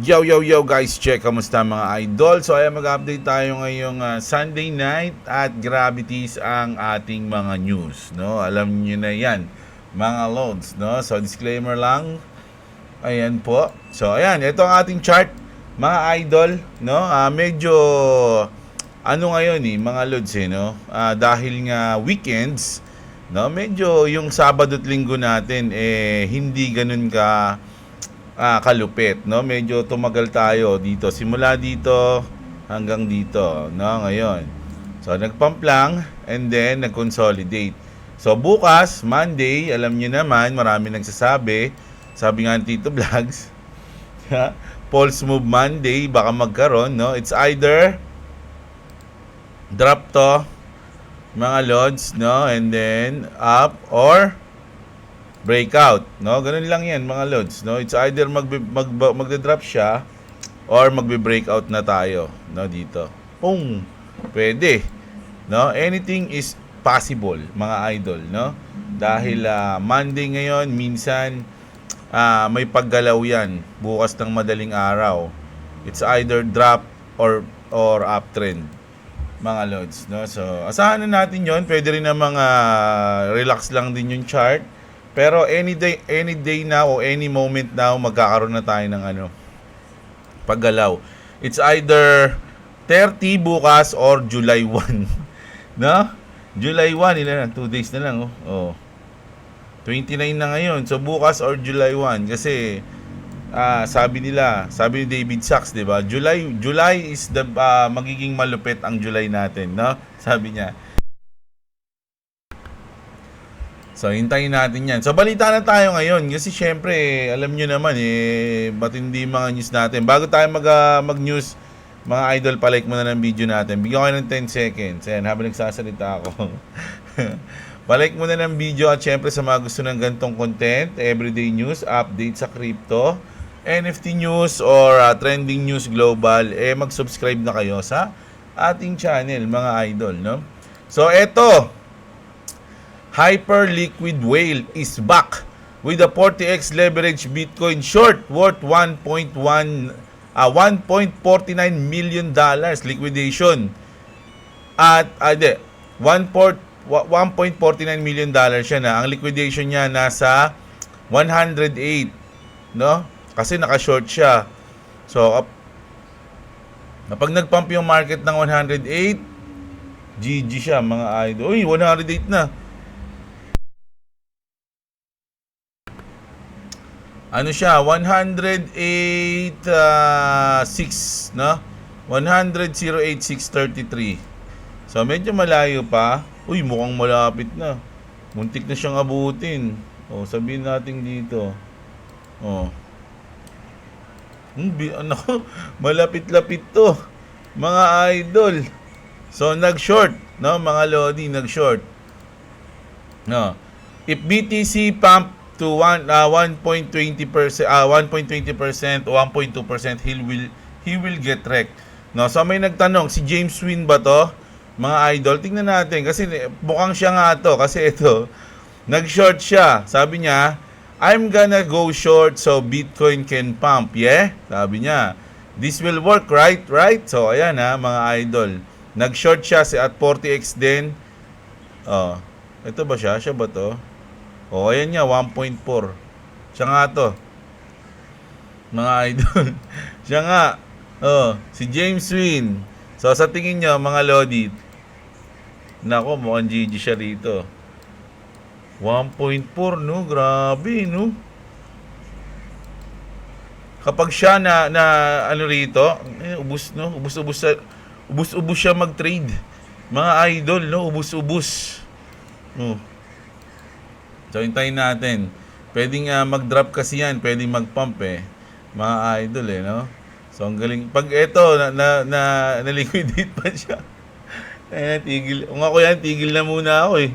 Yo, yo, yo guys, check, kamusta mga idol? So ayan, mag-update tayo ngayong Sunday night at gravities ang ating mga news, no? Alam niyo na yan, mga loads, no? So disclaimer lang, ayan po. So ayan, ito ang ating chart, mga idol, no? Medyo, ano ngayon mga loads no? Dahil nga weekends, no? Medyo yung Sabado at Linggo natin, hindi ganun ka kalupit, no? Medyo tumagal tayo dito. Simula dito hanggang dito, no? Ngayon. So, nagpump lang and then nag-consolidate. So, bukas, Monday, alam niyo naman, marami nagsasabi. Sabi nga ni Tito Vlogs, Pulse Move Monday, baka magkaroon, no? It's either drop to, mga lods, no? And then up or breakout, no? Ganun lang 'yan, mga lods, no? It's either magde-drop siya or magbe-breakout na tayo, no, dito. Boom. Pwede, no? Anything is possible, mga idol, no? Dahil Monday ngayon, minsan may paggalaw 'yan bukas ng madaling araw. It's either drop or uptrend, mga lods, no? So, asahan na natin 'yon. Pwede rin na mga relax lang din yung chart. Pero any day now o any moment now, magkakaroon na tayo ng paggalaw. It's either 30 bukas or July 1. No? July 1, ilan na? 2 days na lang. Oh. 29 na ngayon. So bukas or July 1. Kasi sabi ni David Sachs, 'di ba? July is the magiging malupit ang July natin, no? Sabi niya. So, hintayin natin yan. So, balita na tayo ngayon. Kasi syempre, alam nyo naman, matindi mga news natin. Bago tayo mag-news, mga idol, palike muna ng video natin. Bigyan ko kayo ng 10 seconds. Ayan, habang nagsasalita ako. Palike muna ng video at syempre sa mga gusto ng gantong content, everyday news, update sa crypto, NFT news, or trending news global, mag-subscribe na kayo sa ating channel, mga idol, no? So, eto. Hyperliquid Whale is back with a 40x leverage Bitcoin short worth 1.49 million dollars liquidation. At 1.49 million dollars siya na. Ang liquidation niya nasa 108, no? Kasi naka-short siya. So kapag nag-pump yung market ng 108, GG siya, mga idol. Uy, 108 na. Ano siya, 108.6, no? 100.08633. So medyo malayo pa. Uy, mukhang malapit na. Muntik na siyang abutin. Oh, sabihin natin dito. Oh. Ano, malapit-lapit to, mga idol. So nag-short, no, mga lodi, nag-short. No. If BTC pump to 1.20%, 1.20% o 1.2%, he will get wrecked. No, so may nagtanong, si James Wynn ba to? Mga idol, tingnan natin kasi mukhang siya nga to kasi ito, nag-short siya. Sabi niya, I'm gonna go short so Bitcoin can pump. Yeah? Sabi niya, this will work, right? Right? So ayan mga idol. Nag-short siya at 40x din. Oh, ito ba siya? Siya ba to? O, ayan niya, 1.4. Siya nga to. Mga idol. Siya nga. Oh, si James Wynn. So, sa tingin nyo, mga lodi, nako, mukhang GG siya rito. 1.4, no? Grabe, no? Kapag siya na ano rito, ubus, no? Ubus siya mag-trade. Mga idol, no? Ubus. No? So, hintayin natin. Pwedeng mag-drop kasi yan. Pwedeng mag-pump mga idol no? So, ang galing. Pag ito, na-liquidate pa siya. Tigil. Kung ako yan, tigil na muna ako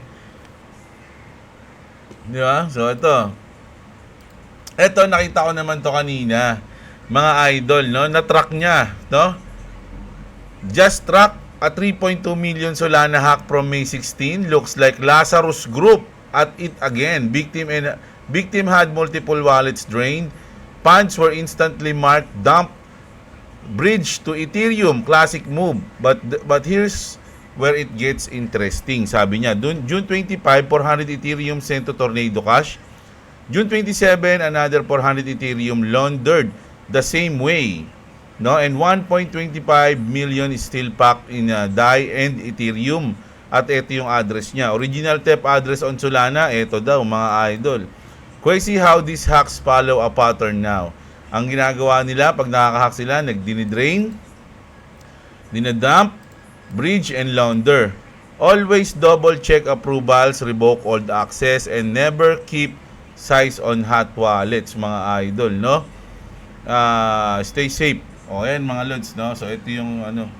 Di ba? So, ito. Ito, nakita ko naman to kanina. Mga idol, no? Na-track niya, no? Just track a 3.2 million Solana hack from May 16. Looks like Lazarus Group at it again. Victim had multiple wallets drained. Funds were instantly marked dump. Bridge to Ethereum, classic move. But here's where it gets interesting. Sabi niya, June 25, 400 Ethereum sent to Tornado Cash. June 27, another 400 Ethereum laundered the same way. No, and 1.25 million is still packed in DAI and Ethereum. At ito yung address niya. Original TEP address on Solana, ito daw mga idol. Crazy how these hacks follow a pattern now. Ang ginagawa nila pag nakaka-hack sila, nagdinidrain, dinadump, bridge, and launder. Always double check approvals, revoke old access, and never keep size on hot wallets mga idol, no? Stay safe. O yan mga lods, no? So ito yung ano.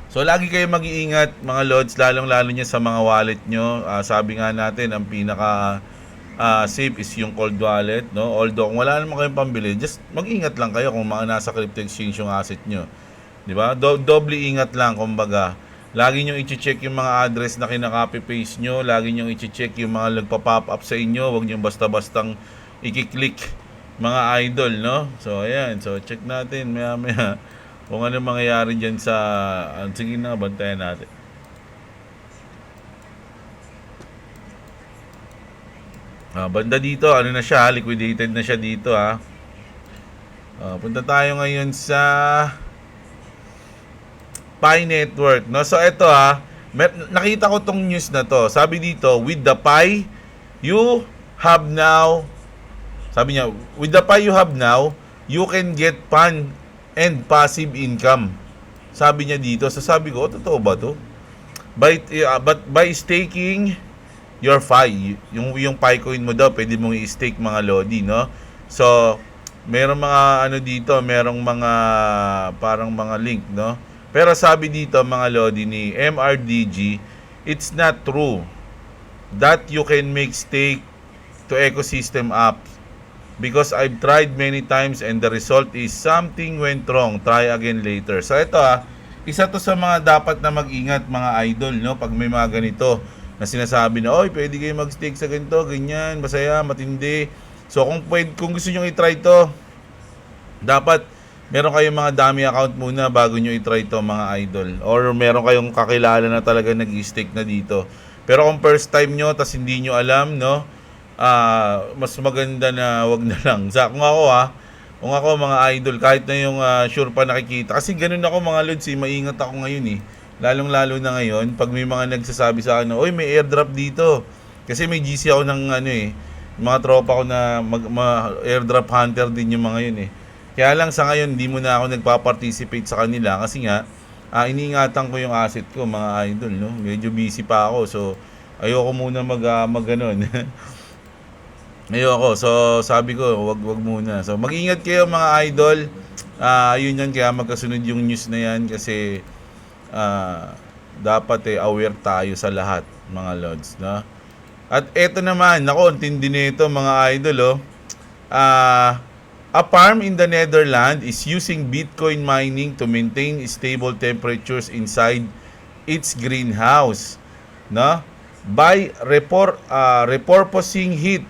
So lagi kayo mag-iingat mga lods, lalong-lalo niya sa mga wallet nyo. Sabi nga natin, ang pinaka safe is yung cold wallet, no? Although kung wala naman kayong pambili, just mag-ingat lang kayo kung mga nasa crypto exchange yung asset nyo. Di ba? Doble ingat lang, kumbaga. Lagi nyo i-check yung mga address na kinaka-copy paste nyo. Lagi nyo i-check yung mga nagpa-pop up sa inyo. Huwag nyo basta-bastang i-click mga idol, no? So ayan, so check natin maya-maya kung ano mangyayari dyan sa... sige na, bantayan natin. Banda dito, ano na siya, liquidated na siya dito, ha. Punta tayo ngayon sa Pi Network, no? So ito, ha, nakita ko tong news na to. Sabi dito, with the Pi, you have now... Sabi niya, with the Pi you have now, you can get fun and passive income. Sabi niya dito. So sabi ko, totoo ba to? But by staking your Pi, yung Pi coin mo daw, pwede mong i-stake mga lodi, no? So, merong mga ano dito, merong mga parang mga link, no? Pero sabi dito mga lodi ni MRDG, it's not true that you can make stake to ecosystem apps. Because I've tried many times and the result is something went wrong. Try again later. So ito isa to sa mga dapat na mag-ingat mga idol, no? Pag may mga ganito na sinasabi na, oy, pwede kayo mag-stake sa ganito, ganyan, masaya, matindi. So kung gusto nyo i-try to, dapat meron kayong mga dummy account muna bago nyo i-try to mga idol. Or meron kayong kakilala na talaga nag-stake na dito. Pero kung first time nyo, tas hindi nyo alam, no? Mas maganda na wag na lang. Kung ako mga idol, kahit na yung sure pa nakikita. Kasi ganun ako mga lods, maingat ako ngayon Lalong-lalo na ngayon, pag may mga nagsasabi sa akin, oy, may airdrop dito. Kasi may GC ako ng mga tropa ko na airdrop hunter din yung mga yun Kaya lang sa ngayon, hindi mo na ako nagpa-participate sa kanila kasi nga, iniingatan ko yung asset ko mga idol, no? Medyo busy pa ako, so ayoko muna mag-ganon. Ayoko. So, sabi ko, wag muna. So, mag-ingat kayo mga idol. Yun yan, kaya magkasunod yung news na yan kasi dapat aware tayo sa lahat, mga lods, no? At eto naman, nako, tindi nito mga idol, a farm in the Netherlands is using Bitcoin mining to maintain stable temperatures inside its greenhouse, no? By repurposing heat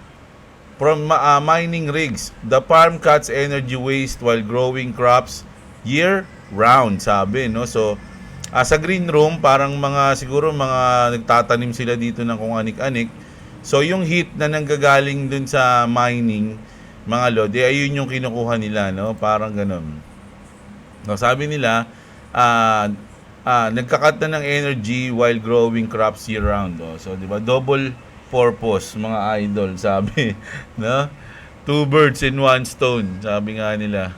from mining rigs, the farm cuts energy waste while growing crops year-round, sabi, no? So, sa green room, parang siguro mga nagtatanim sila dito ng kung anik-anik. So, yung heat na nanggagaling dun sa mining, mga lodi, ayun yung kinukuha nila, no? Parang ganun. No, sabi nila, nagkakat na ng energy while growing crops year-round. So, di ba? Double purpose, mga idol, sabi, no? 2 birds in 1 stone, sabi nga nila.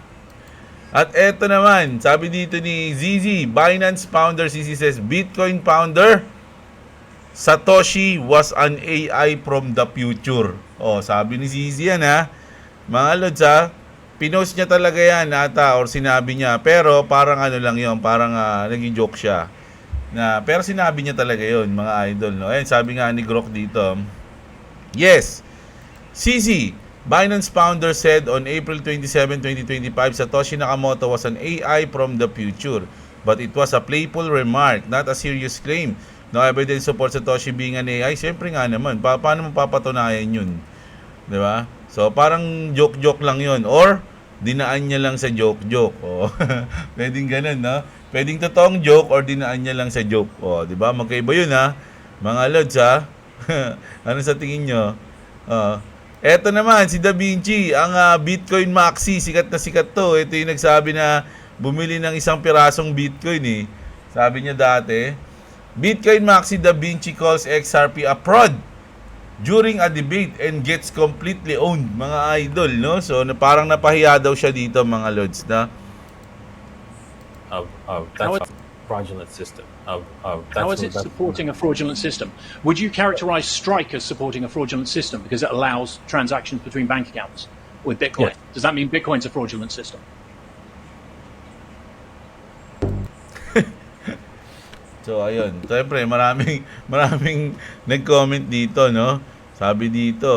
At eto naman, sabi dito ni ZZ, Binance founder ZZ says, Bitcoin founder Satoshi was an AI from the future. Sabi ni ZZ yan, mga lods, pinost niya talaga yan ata or sinabi niya, pero parang ano lang yon, parang naging joke siya. Pero sinabi niya talaga yon, mga idol, no? Ayun, sabi nga ni Grok dito, yes, CZ, Binance founder said on April 27, 2025, Satoshi Nakamoto was an AI from the future, but it was a playful remark, not a serious claim. no evidence support Satoshi being an AI, syempre nga naman, paano mo papatunayan yun? Di ba? So, parang joke-joke lang yun. Or, dinaan niya lang sa joke-joke. O, pwedeng ganun, no? Pwedeng totoong joke or dinaan niya lang sa joke. O, di ba? Magkaiba yun, ha? Mga lods, ha? Ano sa tingin nyo? Eto naman, si Da Vinci, ang Bitcoin Maxi, sikat na sikat to. Ito yung nagsabi na bumili ng isang pirasong Bitcoin, eh. Sabi niya dati, Bitcoin Maxi Da Vinci calls XRP a fraud during a debate and gets completely owned, mga idol, no? So, parang napahiya daw siya dito, mga lods, na that's a fraudulent system. How is it supporting a fraudulent system? Would you characterize Strike as supporting a fraudulent system because it allows transactions between bank accounts with Bitcoin? Yes. Does that mean Bitcoin's a fraudulent system? So, ayun. Siyempre, maraming nag-comment dito, no? Sabi dito,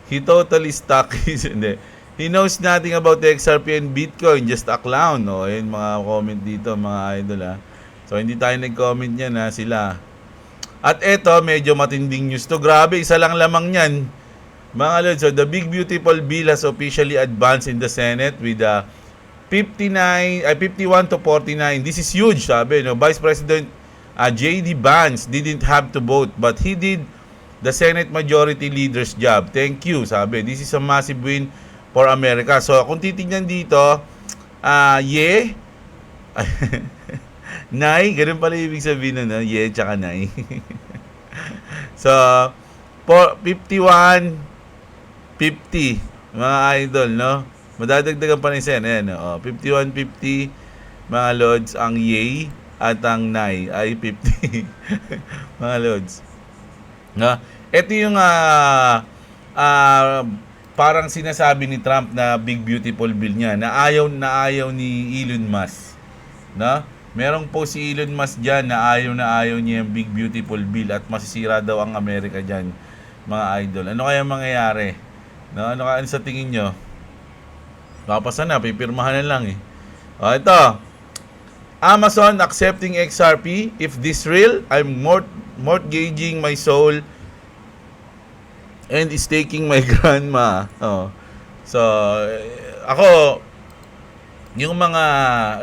he totally stuck his, hindi. He knows nothing about the XRP and Bitcoin, just a clown, no? Ayun, mga comment dito, mga idol, ha? So, hindi tayo nag-comment yan, ha? Sila. At eto, medyo matinding news to. Grabe, isa lang lamang yan. Mga lods, so the Big Beautiful Bill has officially advanced in the Senate with 51 to 49. This is huge, sabi, no? Vice President J.D. Vance didn't have to vote, but he did the Senate Majority Leader's job. Thank you, sabi. This is a massive win for America. So, kung titignan dito, nay, ganun pala ibig sabihin nun, no? Tsaka nay. So, 51, 50, mga idol, no? Madadagdagan pa rin sen. Ayan, 51-50 mga lods ang yay at ang nay ay 50 mga lods. Ito yung parang sinasabi ni Trump na Big Beautiful Bill niya na ayaw ni Elon Musk. No? Merong po si Elon Musk dyan na ayaw niya yung Big Beautiful Bill at masisira daw ang Amerika dyan, mga idol. Ano kaya mangyayari? No? Ano sa tingin nyo? Papasa na, pipirmahan na lang, eh. Ito. Amazon accepting XRP. If this real, I'm mortgaging my soul and is taking my grandma. So, ako, yung mga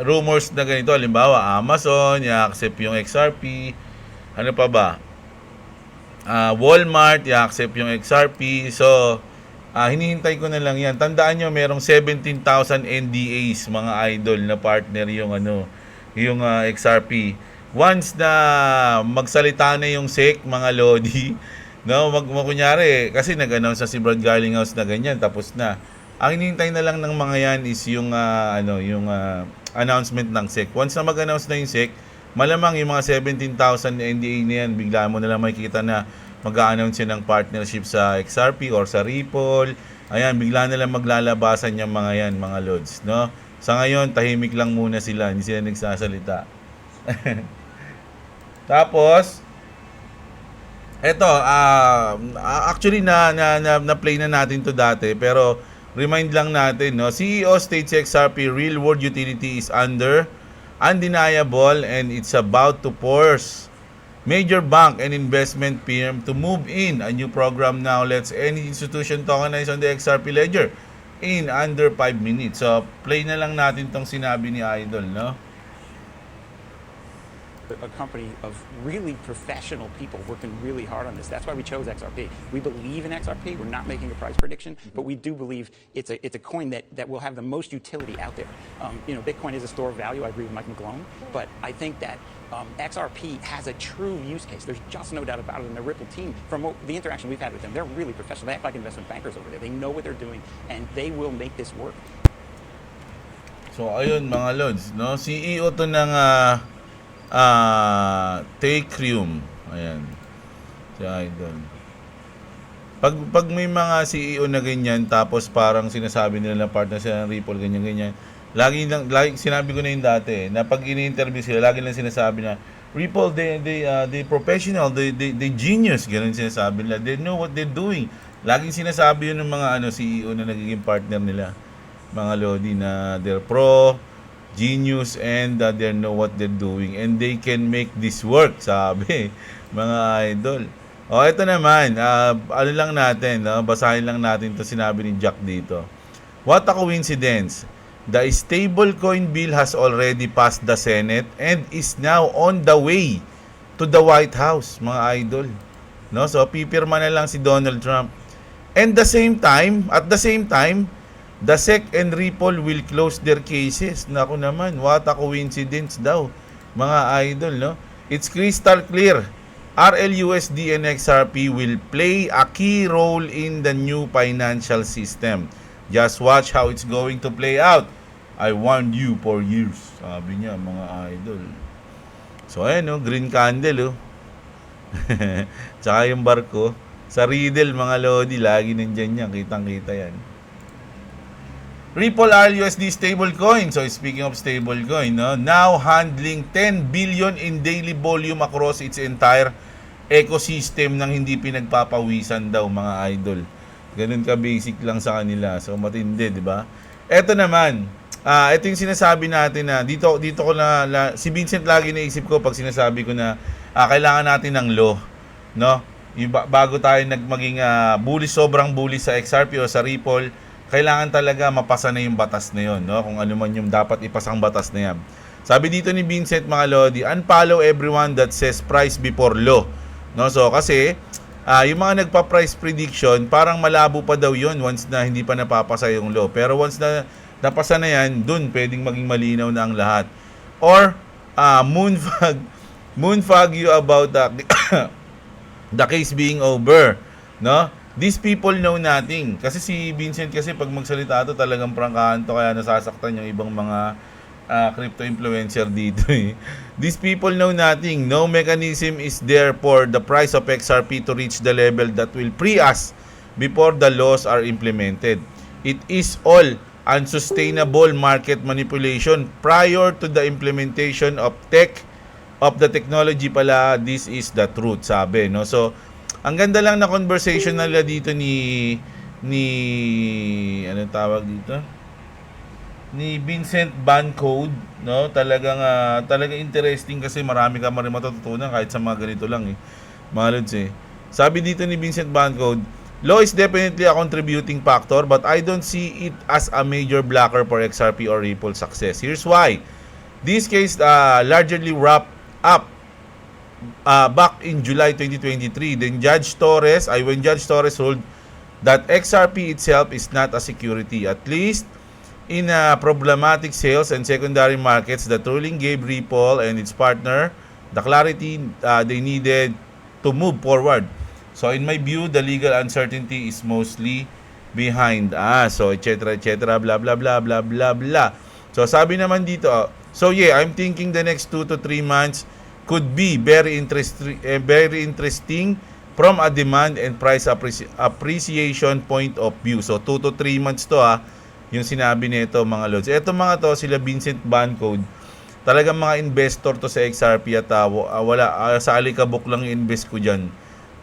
rumors na ganito, halimbawa, Amazon, i-accept yung XRP. Ano pa ba? Walmart, i-accept yung XRP. So, hinihintay ko na lang yan. Tandaan nyo, merong 17,000 NDAs, mga idol, na partner yung yung XRP. Once na magsalita na yung SEC, mga lodi, no, kunyari, kasi nag-announce na si Brad Garlinghouse na ganyan, tapos na. Ang hinihintay na lang ng mga yan is yung announcement ng SEC. Once na mag-announce na yung SEC, malamang yung mga 17,000 NDA na yan, bigla mo na lang makikita na mag-a-announce ng partnership sa XRP or sa Ripple. Ayan, bigla na lang maglalabasan yung mga yan, mga lods, no? Sa ngayon, tahimik lang muna sila, hindi sila nagsasalita. Tapos, eto, actually na-play na natin to dati, pero remind lang natin, no? CEO states XRP real world utility is undeniable and it's about to force major bank and investment firm to move in. A new program now lets any institution tokenize on the XRP ledger in under 5 minutes. So, play na lang natin tong sinabi ni Idol, no? A company of really professional people working really hard on this. That's why we chose XRP. We believe in XRP. We're not making a price prediction, but we do believe it's a coin that will have the most utility out there. Bitcoin is a store of value. I agree with Mike McGlone, but I think that XRP has a true use case. There's just no doubt about it. And the Ripple team, from the interaction we've had with them, they're really professional. They act like investment bankers over there. They know what they're doing, and they will make this work. So, ayun mga lods, no? CEO to ng Takrium. Ayan. Si Idol. Pag may mga CEO na ganyan, tapos parang sinasabi nila na partner sila ng Ripple, ganyan. Lagi sinabi ko na yun dati, na pag ini-interview sila, lagi lang sinasabi na Ripple, they professional, they genius, ganun sinasabi nila. They know what they're doing. Laging sinasabi yun ng mga CEO na nagiging partner nila, mga lodi, na they're pro, genius and they know what they're doing and they can make this work, sabi mga idol. O ito naman, ano lang natin, basahin lang natin 'to sinabi ni Jack dito. What a coincidence. The stablecoin bill has already passed the Senate and is now on the way to the White House, mga idol. No, so pipirma na lang si Donald Trump. And at the same time, the SEC and Ripple will close their cases. Naku naman, what a coincidence daw, mga idol, no? It's crystal clear. RLUSD and XRP will play a key role in the new financial system. Just watch how it's going to play out. I warned you for years. Sabi niya, mga idol. So, ayan, no? Green candle, oh. Tsaka yung barko. Sa Riddle, mga lodi, lagi nandyan yan. Kitang-kita yan. Ripple RUSD stablecoin. So speaking of stablecoin, no, now handling 10 billion in daily volume across its entire ecosystem nang hindi pinagpapawisan daw, mga idol. Ganun ka basic lang sa kanila. So matindi, di ba? Ito naman, ito yung sinasabi natin na dito ko na si Vincent lagi naisip ko pag sinasabi ko na kailangan natin ng law, no? Bago tayo maging bullish, sobrang bullish sa XRP o sa Ripple, kailangan talaga mapasa na yung batas na yun, no? Kung ano man yung dapat ipasang batas na yan. Sabi dito ni Vincent, mga lodi, unfollow everyone that says price before law, no? So kasi yung mga nagpa-price prediction, parang malabo pa daw yun once na hindi pa napapasa yung law. Pero once na napasa na yan, dun pwedeng maging malinaw na ang lahat. Or moonfog you about the case being over, no? These people know nothing. Kasi si Vincent kasi pag magsalita to talagang prangkahan to, kaya nasasaktan yung ibang mga crypto influencer dito eh. These people know nothing. No mechanism is there for the price of XRP to reach the level that will free us before the laws are implemented. It is all unsustainable market manipulation prior to the implementation of the technology pala. This is the truth, sabi, no? So ang ganda lang na conversation nila dito ni anong tawag dito? Ni Vincent Bancode, no? Talagang interesting kasi marami ka rin matututunan kahit sa mga ganito lang eh. Mga lods eh. Sabi dito ni Vincent Bancode, law is definitely a contributing factor but I don't see it as a major blocker for XRP or Ripple success. Here's why. This case largely wrapped up back in July 2023. Then when Judge Torres ruled that XRP itself is not a security, at least in problematic sales and secondary markets, the ruling gave Ripple and its partner the clarity they needed to move forward. So in my view, the legal uncertainty is mostly behind us. So etc. blah blah blah blah blah blah. So sabi naman dito, so yeah, I'm thinking the next 2 to 3 months could be very interesting from a demand and price appreciation point of view. So 2 to 3 months to yung sinabi nito, mga lods. Ito mga to, sila Vincent Bancode, talagang mga investor to sa XRP at sa alikabok lang invest ko dyan,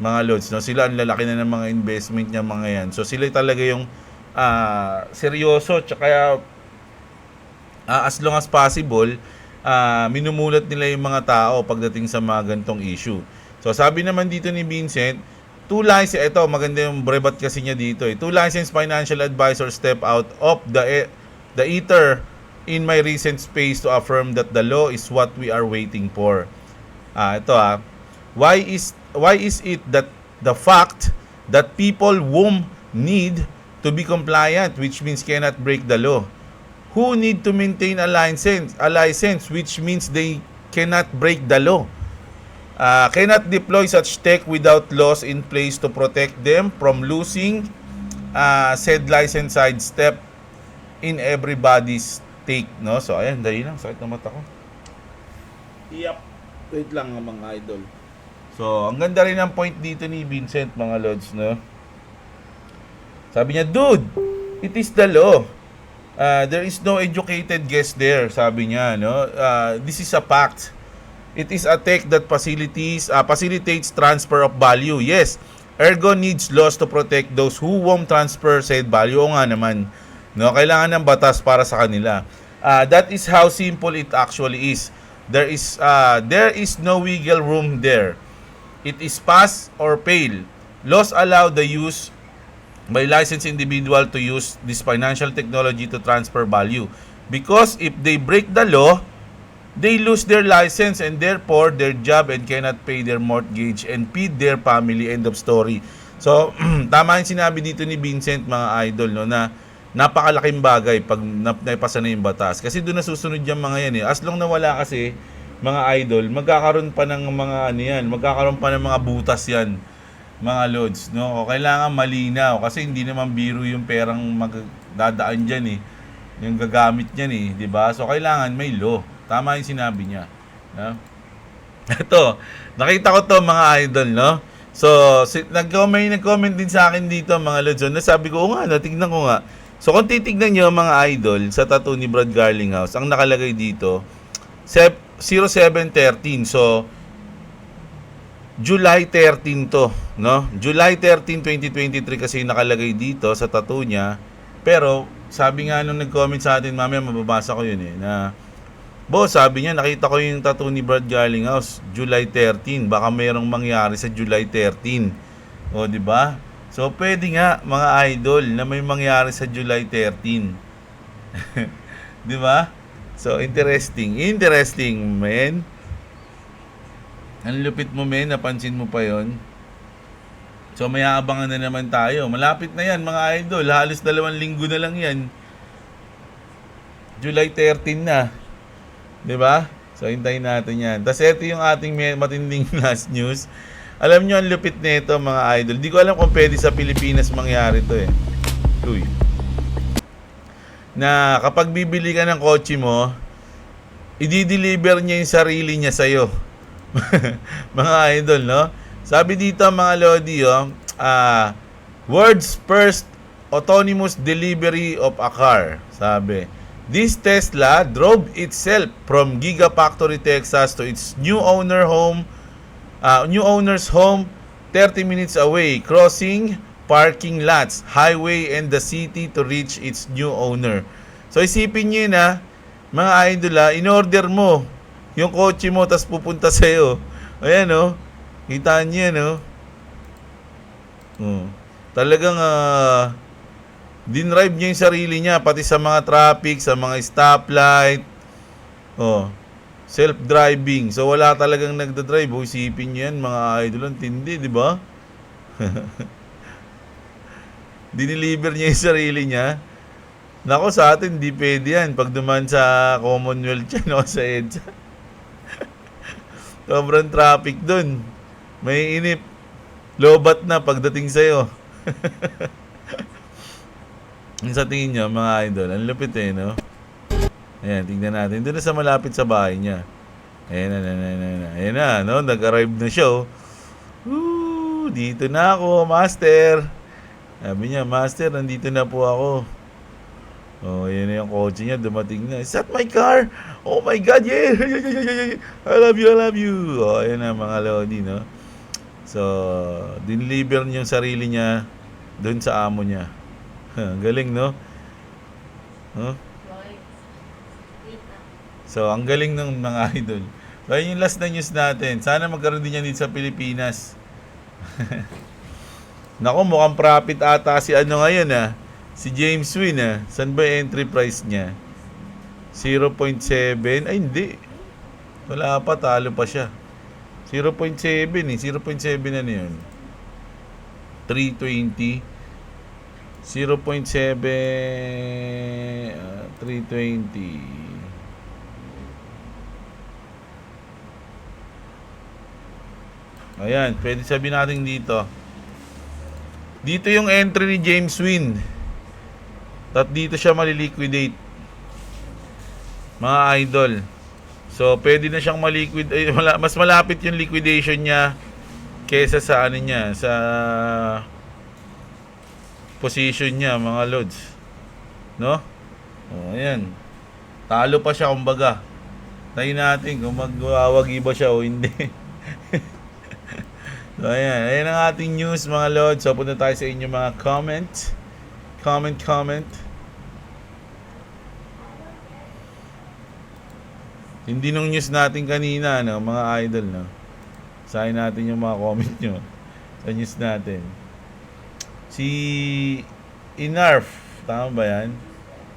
mga lods, no? Sila ang lalaki na ng mga investment niya, mga yan. So sila talaga yung seryoso, tsaka as long as possible minumulat nila yung mga tao pagdating sa mga gantong issue. So sabi naman dito ni Vincent, maganda yung brebat kasi niya dito eh. 2 licensed financial advisors step out of the ether in my recent space to affirm that the law is what we are waiting for. Why is it that the fact that people won't need to be compliant, which means cannot break the law, who need to maintain a license, which means they cannot break the law, cannot deploy such tech without laws in place to protect them from losing said license sidestep in everybody's take, no? So ayan, dali lang, sakit na mata ko. Yep, wait lang mga idol. So ang ganda rin ang point dito ni Vincent, mga lods, no? Sabi niya, dude, it is the law. There is no educated guess there, sabi niya, no? This is a fact. It is a tech that facilitates transfer of value. Yes, ergo needs laws to protect those who won't transfer said value. O nga naman, no? Kailangan ng batas para sa kanila. That is how simple it actually is. There is no wiggle room there. It is pass or fail. Laws allow the use by licensed individual to use this financial technology to transfer value. Because if they break the law, they lose their license and therefore their job and cannot pay their mortgage and feed their family. End of story. So, tama yung sinabi dito ni Vincent, mga idol, no, na napakalaking bagay pag naipasa na yung batas. Kasi doon nasusunod yung mga yan eh. As long na wala kasi, mga idol, magkakaroon pa ng mga ano yan, magkakaroon pa ng mga butas yan, mga lods, no? O kailangan malinaw kasi hindi naman biro yung perang magdadaan diyan eh. Yung gagamit niyan eh, 'di ba? So kailangan may law. Tama yung sinabi niya, no? Ito, nakita ko 'to, mga idol, no? So, nag-comment din sa akin dito, mga lods. Nasabi ko, nga, natignan ko nga. So kung titignan niyo, mga idol, sa tattoo ni Brad Garlinghouse, ang nakalagay dito 0713. So July 13 to, no? July 13, 2023 kasi nakalagay dito sa tattoo niya. Pero sabi nga nung nag-comment sa atin, mamaya mababasa ko yun eh, na boss, sabi niya, nakita ko yung tattoo ni Brad Garlinghouse, July 13. Baka mayroong mangyari sa July 13. O, di ba? So pwede nga, mga idol, na may mangyari sa July 13. Di ba? So interesting, man. Ang lupit mo, men. Napansin mo pa yon. So, may aabangan na naman tayo. Malapit na yan, mga idol. Halos 2 linggo na lang yan. July 13 na. Diba? So, hintayin natin yan. Tapos, ito yung ating matinding last news. Alam nyo, ang lupit nito, mga idol. Di ko alam kung pwede sa Pilipinas mangyari to eh. Uy. Na kapag bibili ka ng kotse mo, i-deliver niya yung sarili niya sa'yo. Mga idol, no? Sabi dito, mga lodi, world's first autonomous delivery of a car. Sabi, this Tesla drove itself from Gigafactory, Texas to its new owner's home 30 minutes away, crossing parking lots, highway, and the city to reach its new owner. So isipin niyo na, mga idol, in-order mo yung kotse mo, tas pupunta sa'yo. Ayan, oh. Kita niyo, no? Talagang, dinrive niya yung sarili niya, pati sa mga traffic, sa mga stoplight. Oh. Self-driving. So, wala talagang nagdadrive. Isipin niyo yan, mga idol. Ang tindi, di ba? Diniliver niya yung sarili niya. Nako, sa atin, di pwede yan. Pag duman sa Commonwealth yan, o sa EDSA. Sobrang traffic dun. May inip. Lobat na pagdating sa'yo. Sa tingin nyo, mga idol, ang lupit eh, no? Ayan, tingnan natin. Doon na sa malapit sa bahay niya. Ayan na. Ayan na, no? Nag-arrive na siya, oh. Dito na ako, master. Sabi niya, master, nandito na po ako. Oh, yun na yung kotse niya, dumating na. Is that my car? Oh my God, yeah! I love you! Oh, yun na, mga lodi, no? So, diniliver niya yung sarili niya doon sa amo niya. Galing, no? Huh? So, ang galing ng mga idol. So, yun yung last na news natin. Sana magkaroon din yan dito sa Pilipinas. Naku, mukhang profit ata si ano ngayon, si James Wynn, Saan ba yung entry price niya? 0.7. Ay, hindi. Wala pa, talo pa siya. 0.7 eh. 0.7 ano yun? 320. 0.7 320. Ayan, pwede sabihin natin dito. Dito yung entry ni James Wynn. At dito siya maliliquidate, mga idol. So, pwede na siyang mas malapit yung liquidation niya kesa sa ano niya, sa position niya, mga lods. No? O, ayan. Talo pa siya, kumbaga. Tayo natin kung magwawagi ba siya o hindi. So, ayan. Ayan ang ating news, mga lods. So, punta tayo sa inyo mga comment. Hindi nung news natin kanina, no, mga idol, no. Sahin natin yung mga comment nyo sa news natin. Si Inarf, tama ba yan?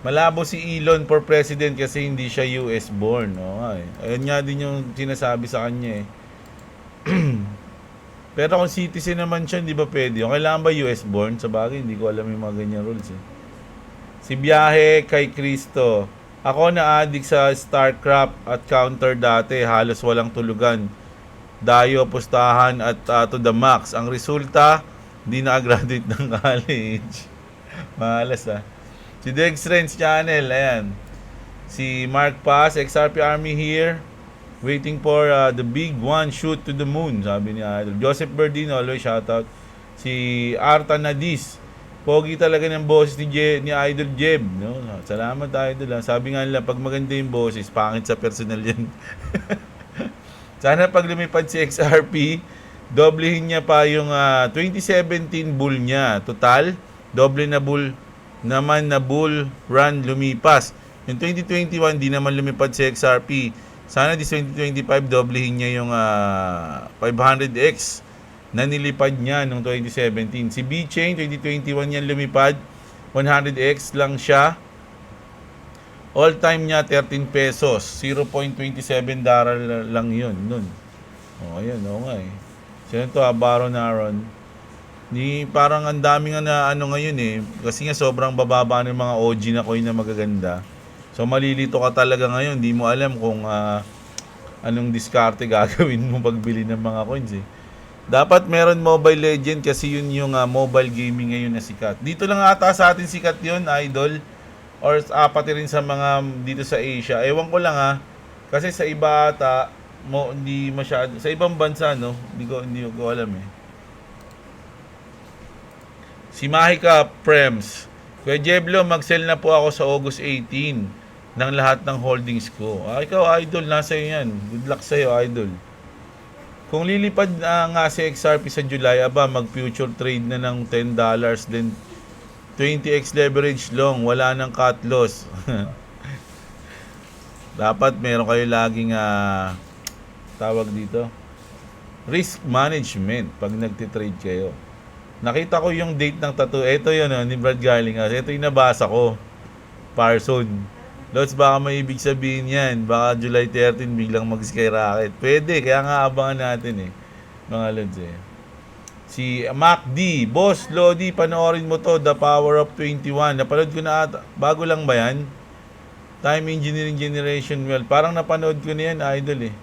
Malabo si Elon for president kasi hindi siya US born, no? Ay, ayun nga din yung sinasabi sa kanya eh. Pero kung citizen naman siya, hindi ba pwede? Yung kailangan ba US born? Sa bagay, hindi ko alam yung mga ganyan rules eh. Si Biyahe kay Cristo. Ako na-addict sa StarCraft at Counter dati. Halos walang tulugan. Dayo, pustahan at to the max. Ang resulta, hindi na-graduate ng college. Malas ah. Si Dex Renz Channel, ayan. Si Mark Paz, XRP Army here. Waiting for the big one, shoot to the moon, sabi ni Idol. Joseph Berdino, always shoutout. Si Arta Nadis, pogi talaga ng boses ni Idol Jeb. No? Salamat Idol. Ha? Sabi nga nila, pag maganda yung boses, pangit sa personal yan. Sana pag lumipad si XRP, doblehin niya pa yung 2017 bull niya. Total, doble na bull naman na bull run lumipas. Yung 2021, di naman lumipad si XRP. Sana this 2025 doblehin niya yung 500x na nilipad niya noong 2017. Si B-Chain 2021 yan lumipad, 100x lang siya. All time niya 13 pesos, 0.27 dollar lang yun nun. Oh, ayan, oo nga eh. Sino to, Baron Aaron? Parang ang daming na ano ngayon eh, kasi nga sobrang bababa ng mga OG na coin na magaganda. So malilito ka talaga ngayon, di mo alam kung anong diskarte gagawin mo pagbili ng mga coins eh. Dapat meron Mobile Legend kasi yun yung mobile gaming ngayon na sikat. Dito lang ata sa atin sikat yun, Idol. Or pati rin sa mga dito sa Asia. Ewan ko lang kasi sa iba ata, hindi masyado. Sa ibang bansa, no? Hindi ko alam eh. Si Mahika Prems. Kuya Jeblo, mag-sell na po ako sa August 18 ng lahat ng holdings ko. Ikaw, Idol, nasa iyo yan. Good luck sa'yo, Idol. Kung lilipad nga si XRP sa July, mag-future trade na ng $10, then 20x leverage long, wala nang cut loss. Dapat meron kayo laging tawag dito, risk management pag nagtitrade kayo. Nakita ko yung date ng tattoo. Ito yun, ni Brad Garling. Ito yung nabasa ko. Parson. Lods, baka may ibig sabihin yan. Baka July 13 biglang mag-skyrocket. Pwede, kaya nga abangan natin eh. Mga Lods eh. Si Mac D. Boss, Lodi, panoorin mo to. The Power of 21. Napanood ko na ata. Bago lang ba yan? Time Engineering Generation Well. Parang napanood ko na yan, Idol eh.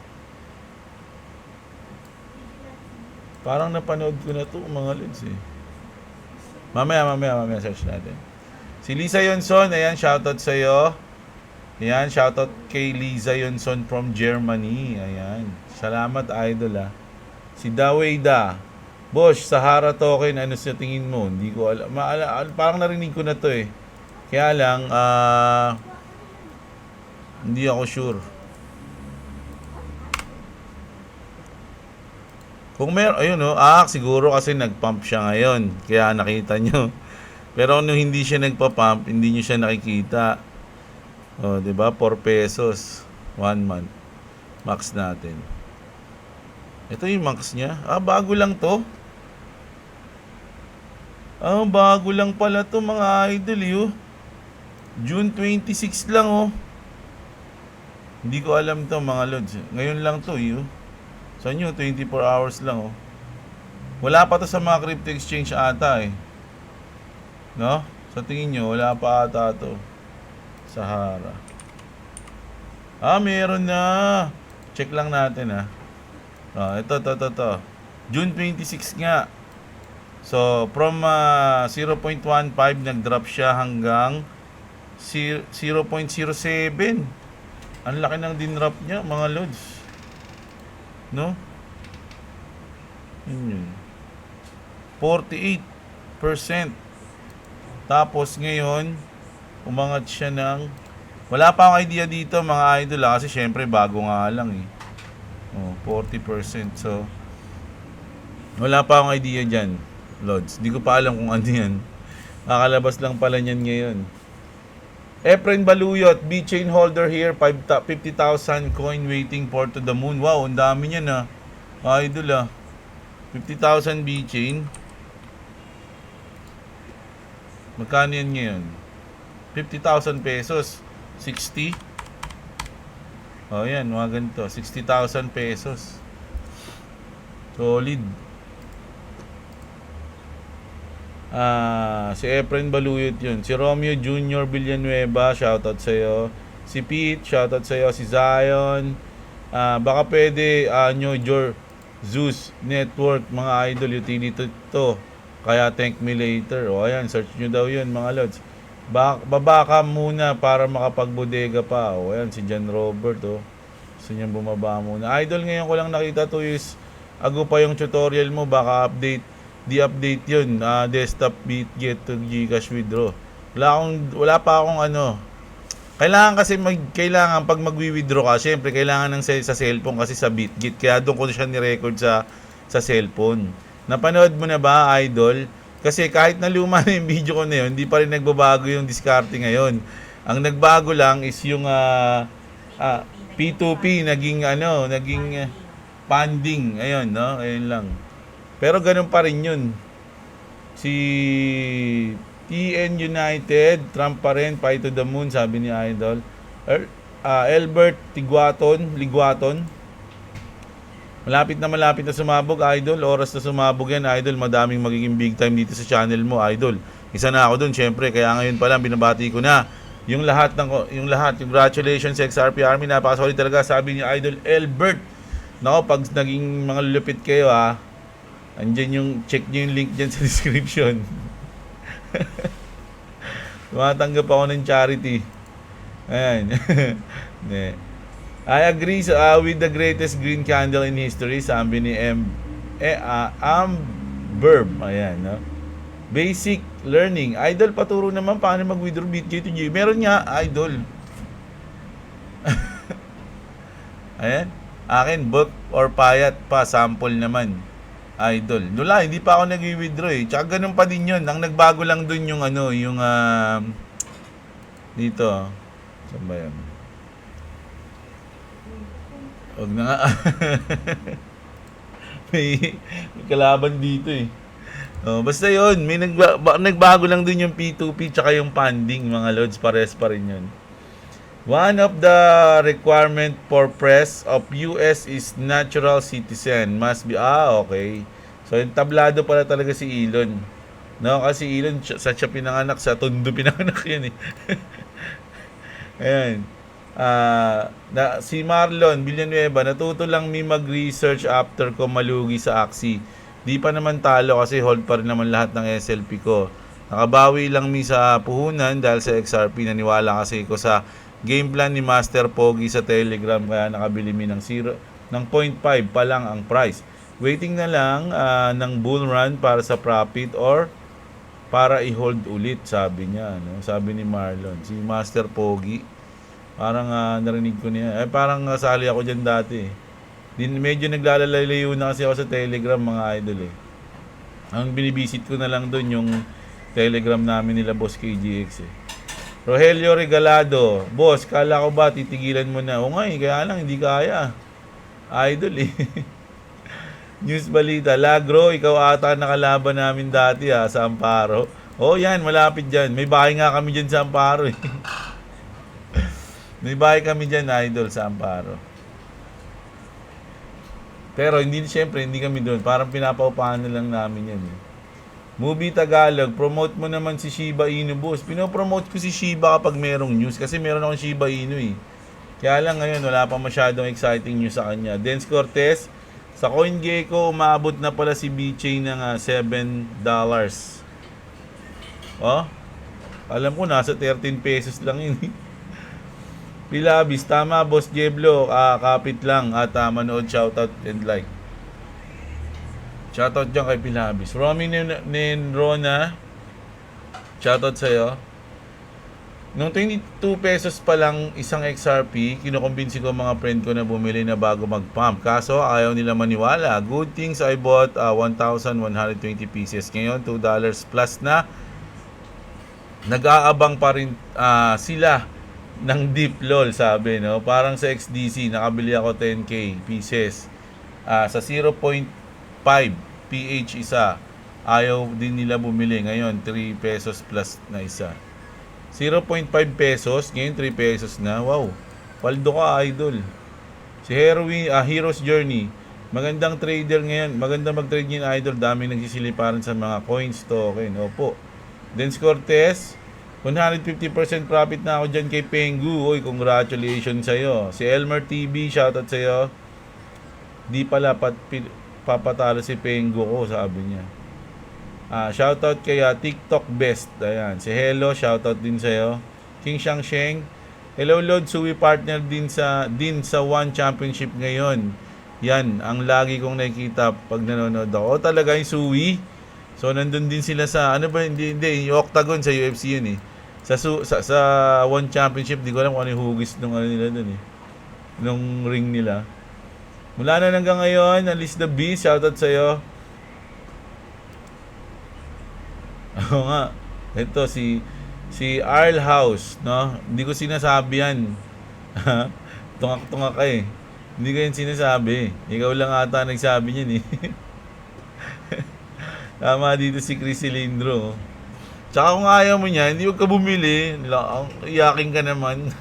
Parang napanood ko na to, mga Lods eh. Mamaya search natin. Si Lisa Yonson, ayan, shoutout sa'yo. Ayan, shoutout kay Lisa Yonson from Germany. Ayan, salamat Idol Si Daweda. Boss, Sahara token, ano sa tingin mo? Hindi ko alam. Parang narinig ko na to eh. Kaya lang, hindi ako sure. Kung meron, ayun siguro kasi nagpump siya ngayon. Kaya nakita nyo. Pero kung hindi siya nagpa-pump, hindi nyo siya nakikita. O, diba? 4 pesos. 1 month. Max natin. Ito yung max niya. Bago lang to. Bago lang pala to mga idol, June 26 lang, Hindi ko alam to mga lods. Ngayon lang to, Sa inyo, 24 hours lang, Wala pa to sa mga crypto exchange ata, No? Sa tingin nyo, wala pa ata to. Sahara. Meron na. Check lang natin, ito. June 26 nga. So, from 0.15, nag-drop siya hanggang 0.07. Ang laki ng din-drop niya, mga lods. No? Yun. 48%. Tapos ngayon, umangat siya ng... Wala pa akong idea dito, mga idol, kasi syempre bago nga lang 40%. So, wala pa akong idea dyan, Lods. Di ko pa alam kung ano yan. Kakalabas lang pala niyan ngayon. Efren Baluyot, B-Chain holder here, 50,000 coin waiting for to the moon. Wow, ang dami niyan ah. Idol ah. 50,000 B-Chain. Magkano yan ngayon? 50,000 pesos. 60. Oh, yan, mga ganito. 60,000 pesos. Solid. Si Efren Baluyot yun. Si Romeo Jr. Villanueva, shoutout sa'yo. Si Pete, shoutout sa'yo. Si Zion. Baka pwede nyo, Zeus Network, mga idol, utility to. Kaya thank me later. O ayan, search nyo daw yun, mga lods. Babaka muna para makapagbodega pa. O ayan, si John Robert, oh. Gusto niyang bumaba muna. Idol, ngayon ko lang nakita to is ago pa yung tutorial mo. Baka update yun. Desktop get to Gcash withdraw. Wala pa akong ano. Kailangan kasi kailangan pag magwi-withdraw ka, syempre kailangan ng sa cellphone kasi sa BitGet. Kaya doon ko siya ni-record sa cellphone. Napanood mo na ba, idol? Kasi kahit na luma na yung video ko na yun, hindi pa rin nagbabago yung discarte ngayon. Ang nagbago lang is yung P2P naging funding. Ayun, no? Ayun lang. Pero ganun pa rin yun. Si TN United, Trump pa rin, pie to the moon, sabi ni Idol. Albert Liguaton. Malapit na sumabog, Idol. Oras na sumabog yan, Idol. Madaming magiging big time dito sa channel mo, Idol. Isa na ako dun, syempre. Kaya ngayon pa lang, binabati ko na. Yung lahat. Congratulations, XRP Army. Napakasolid talaga, sabi ni Idol Albert. Nako, pag naging mga lulupit kayo, andyan check nyo yung link dyan sa description. Tumatanggap ako ng charity. Ayan. I agree with the greatest green candle in history, sabi ni Amberb. Ayan, no? Basic learning. Idol, paturo naman paano mag-withdraw BitGet to G. Meron nga, Idol. Ayan. Akin, book or payat pa, sample naman. Idol. Dula, hindi pa ako nag-withdraw eh. Tsaka ganun pa din yun. Ang nagbago lang dun yung dito. Saan ba yun? Huwag na nga. may kalaban dito eh. Basta yun, may nagbago lang dun yung P2P tsaka yung funding, mga lods. Pares pa rin yun. One of the requirement for press of US is natural citizen. Must be, okay. So, yung tablado pala talaga si Elon. No, kasi Elon, sa siya pinanganak, sa Tondo pinanganak yan eh. Ayan. Si Marlon Villanueva, natuto lang mi mag-research after ko malugi sa Axie. Di pa naman talo kasi hold pa rin naman lahat ng SLP ko. Nakabawi lang mi sa puhunan dahil sa XRP. Naniwala kasi ko sa game plan ni Master Pogi sa Telegram, kaya nakabili mi ng 0.5 pa lang ang price. Waiting na lang ng bull run para sa profit or para i-hold ulit, sabi niya, no? Sabi ni Marlon, si Master Pogi. Parang narinig ko niya. Parang sali ako dyan dati. Medyo naglalalayo na kasi ako sa Telegram, mga idol eh. Ang binibisit ko na lang doon yung Telegram namin nila Boss KGX eh. Rogelio Regalado, boss, kala ko ba titigilan mo na? O nga eh, kaya lang hindi kaya. Idol eh. News balita, Lagro, ikaw ata nakalaban namin dati sa Amparo. Yan, malapit dyan. May bahay nga kami dyan sa Amparo eh. May bahay kami dyan, Idol, sa Amparo. Pero siyempre, hindi kami doon. Parang pinapaupahan na lang namin yan eh. Movie Tagalog, promote mo naman si Shiba Inu, boss. Pinopromote ko si Shiba kapag merong news kasi meron akong Shiba Inu eh. Kaya lang ngayon wala pa masyadong exciting news sa kanya. Dance Cortez, sa CoinGecko umabot na pala si B-Chain ng $7. Alam ko nasa 13 pesos lang yun. Pilabis, tama boss Jeblo, kapit lang at manood, shoutout and like. Shoutout dyan kay Pilabis. Romy Nenrona, shoutout sa'yo. Nung 22 pesos pa lang isang XRP, kinukumbinsi ko mga friend ko na bumili na bago mag-pump. Kaso ayaw nila maniwala. Good things I bought 1,120 pieces. Ngayon $2 plus na. nag-aabang pa rin sila ng deep lol, sabi, no? Parang sa XDC, nakabili ako 10k pieces. Sa 0.5 PH isa, ayaw din nila bumili. Ngayon, 3 pesos plus na isa. 0.5 pesos, ngayon 3 pesos na. Wow, paldo ka, idol. Si Hero's Journey, magandang trader ngayon. Maganda mag-trade ngayon, idol. Dami nagsisiliparan sa mga coins, token. Opo. Dens Cortez, 150% profit na ako dyan kay Pengu. Uy, congratulations sa'yo. Si Elmer TV, shoutout sa'yo. Di pala papatalo si Pengu ko, sabi niya. Shoutout kay TikTok Best. Ayan. Si Hello, shoutout din sa'yo. King Shangsheng, hello Lord, Suwi partner din sa One Championship ngayon. Yan, ang lagi kong nakikita pag nanonood ako. O talaga yung Suwi. So nandun din sila sa ano ba, hindi yung Octagon sa UFC yun eh. Sa One Championship, di ko alam kung ano yung hugis nung ano nila dun eh. Nung ring nila. Mula na hanggang ngayon, Alice the Beast, shoutout sa'yo. Oo nga. Ito si Arl House, no? Hindi ko sinasabi yan. Tungak-tungak ka eh. Hindi ko yan sinasabi. Ikaw lang ata nagsabi niyan eh. Tama dito si Chris Cilindro. Tsaka kung ayaw mo niya, hindi huwag ka bumili. Iyaking ka naman.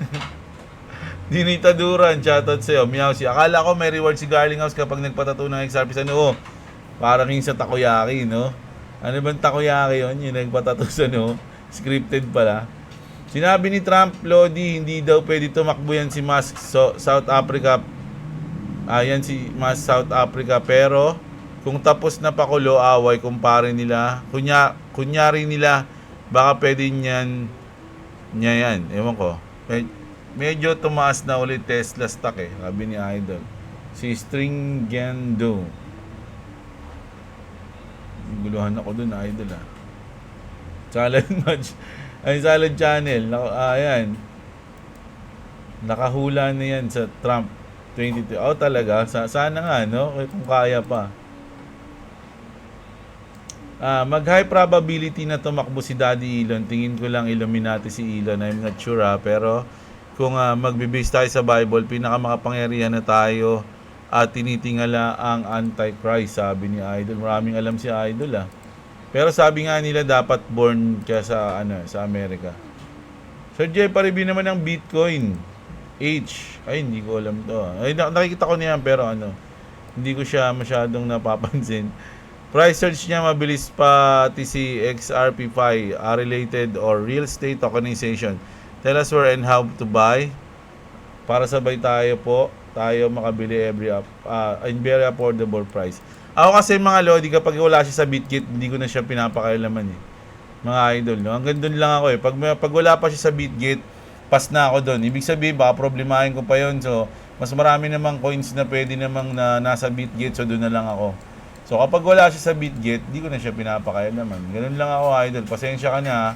Dinita Duran, shoutout sa'yo. Meowsy. Akala ko may reward si Garling House kapag nagpatato ng XRP sa noo. Parang yung sa takoyaki, no? Ano bang takoyaki yun? Yung nagpatato sa noo. Scripted pala. Sinabi ni Trump, Lodi, hindi daw pwede tumakbo yan si Musk South Africa. Yan si Musk South Africa. Pero, kung tapos na pakulo, away, kumpare nila. Kunyari nila, baka pwede niya yan. Ewan ko. Medyo tumaas na ulit Tesla stock eh, sabi ni Idol. Si Stringendo. Guluhan ako dun, Idol ah. Salad match. Ay, Salad Channel. Ayan. Nakahula na yan sa Trump 22. Oh, talaga? Sana nga, no? Kung kaya pa. Mag-high probability na tumakbo si Daddy Elon. Tingin ko lang Illuminati si Elon. I'm not sure ha. Pero kung magbibase tayo sa Bible, pinakamakapangyarihan na tayo at tinitingala ang Antichrist, sabi ni Idol. Maraming alam si Idol ah. Pero sabi nga nila dapat born ka sa Amerika. Sir Jay, pa-review naman ng Bitcoin H. Ay, hindi ko alam to. Ay, nakikita ko niyan pero hindi ko siya masyadong napapansin. Price search niya mabilis pati si XRP5 related or real estate tokenization. Tell us where and how to buy para sabay tayo makabili in very affordable price. Ako kasi mga Lodi, kapag wala siya sa BitGet, hindi ko na siya pinapakailaman eh. Mga idol, no? Hanggang doon lang ako eh. Pag wala pa siya sa BitGet, pass na ako doon. Ibig sabihin, baka problemahin ko pa yon. So, mas marami namang coins na pwede namang na nasa BitGet, so doon na lang ako. So, kapag wala siya sa BitGet, hindi ko na siya pinapakailaman. Ganun lang ako, idol. Pasensya ka na.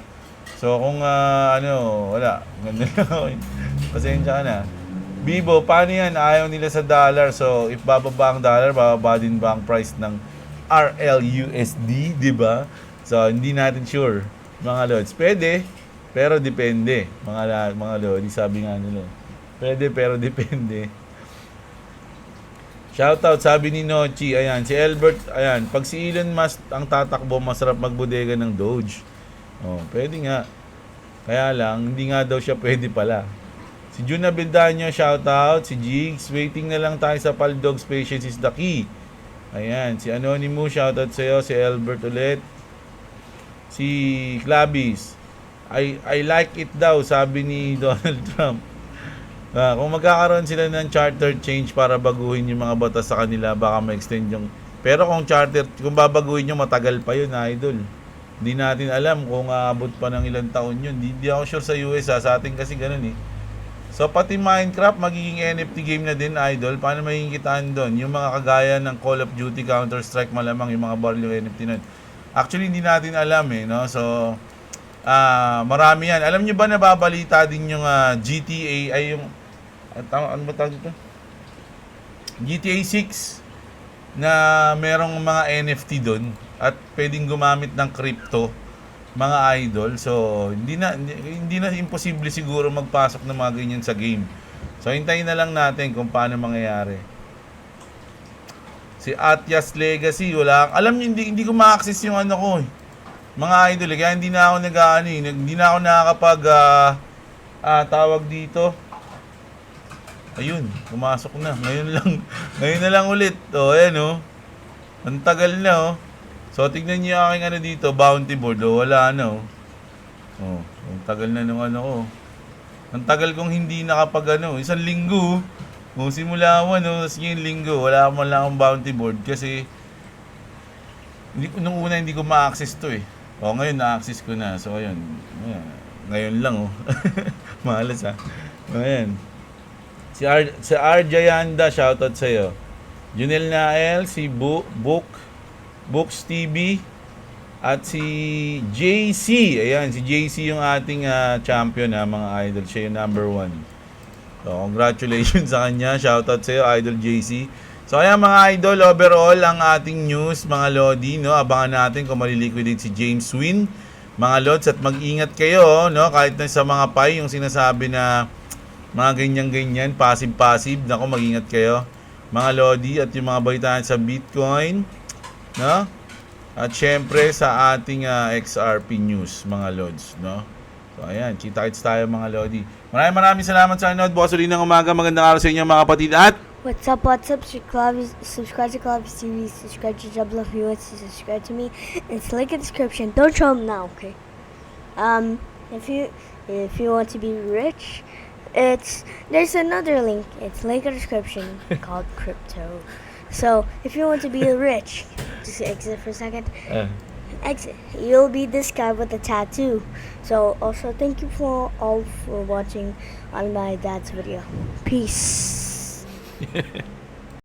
So, kung wala. Ganun lang ako. Pasensya ka na. Bibo, paano yan? Ayaw nila sa dollar. So, if bababa ang dollar, bababa din ba ang price ng RLUSD, di ba? So, hindi natin sure, mga lods. Pwede, pero depende. Mga lods, sabi nga nila. Pwede, pero depende. Shoutout, sabi ni Nochi. Ayan, si Albert, ayan. Pag si Elon Musk ang tatakbo, masarap magbodega ng Doge. Oh, pwede nga. Kaya lang, hindi nga daw siya pwede pala. Si Juna Bildaño, shoutout. Si Jigs, waiting na lang tayo sa Paldogs. Patience is the key. Ayan, si Anonymous, shoutout sa'yo. Si Albert ulit. Si Clabis, I like it daw, sabi ni Donald Trump. Kung magkakaroon sila ng charter change para baguhin yung mga batas sa kanila, baka ma-extend yung... Pero kung babaguhin yung matagal pa yun, idol. Hindi natin alam kung aabot pa ng ilang taon yun. Hindi ako sure sa US sa atin kasi ganun eh. So pati Minecraft magiging NFT game na din, idol. Paano magiging kitaan doon? Yung mga kagaya ng Call of Duty, Counter-Strike, malamang yung mga barrel yung NFT nun. Actually hindi natin alam eh, no? So marami yan. Alam nyo ba nababalita din yung GTA ay yung ano ba tawag dito? GTA 6 na merong mga NFT doon at pwedeng gumamit ng crypto mga idol. So, hindi na imposible siguro magpasok ng mga ganyan sa game. So, hintayin na lang natin kung paano mangyayari. Si Atyas Legacy, wala. Alam niyo, hindi ko ma-access yung ano ko. Mga idol, kaya hindi na ako hindi na ako nakakapag tawag dito. Ayun, pumasok na. Ngayon na lang ulit. Oh, ayan oh. Ang tagal na oh. So, tignan niyo yung aking ano dito, bounty board. Oh, wala na oh. Oh, ang tagal na nung ano ko. Ang tagal kong hindi nakapag ano, 1 linggo. Oh, simula 1 oh, tapos yung linggo, wala man lang akong bounty board kasi nung una hindi ko ma-access to eh. Oh, ngayon na-access ko na. So, ayun. Ngayon lang oh. Malas ah. Ayan. Si Arjayanda, shoutout sa'yo. Junel Nael, si Books TV, at si JC. Ayan, si JC yung ating champion mga idol. Siya yung number 1. So, congratulations sa kanya. Shoutout sa'yo, Idol JC. So, ayan mga idol, overall ang ating news, mga Lodi, no? Abangan natin kung maliliquidate si James Wynn, mga Lods, at mag-ingat kayo, no? Kahit na sa mga pay, yung sinasabi na mga ganyan-ganyan, passive-passive, nako, mag-ingat kayo, mga Lodi, at yung mga balitaan sa Bitcoin, no? At syempre sa ating XRP news, mga Lods, no? So, ayan, kita-kits tayo, mga Lodi. Maraming salamat sa nanood. Bukas ulit ng umaga. Magandang araw sa inyo, mga kapatid. At What's up? Subscribe to Clovis TV. Subscribe to Jabla if you want to subscribe to me. It's link in the description. Don't show them now, okay? If you want to be rich, there's another link. It's link in the description called crypto. So if you want to be rich, just exit for a second. Exit. You'll be this guy with a tattoo. So also thank you all for watching on my dad's video. Peace.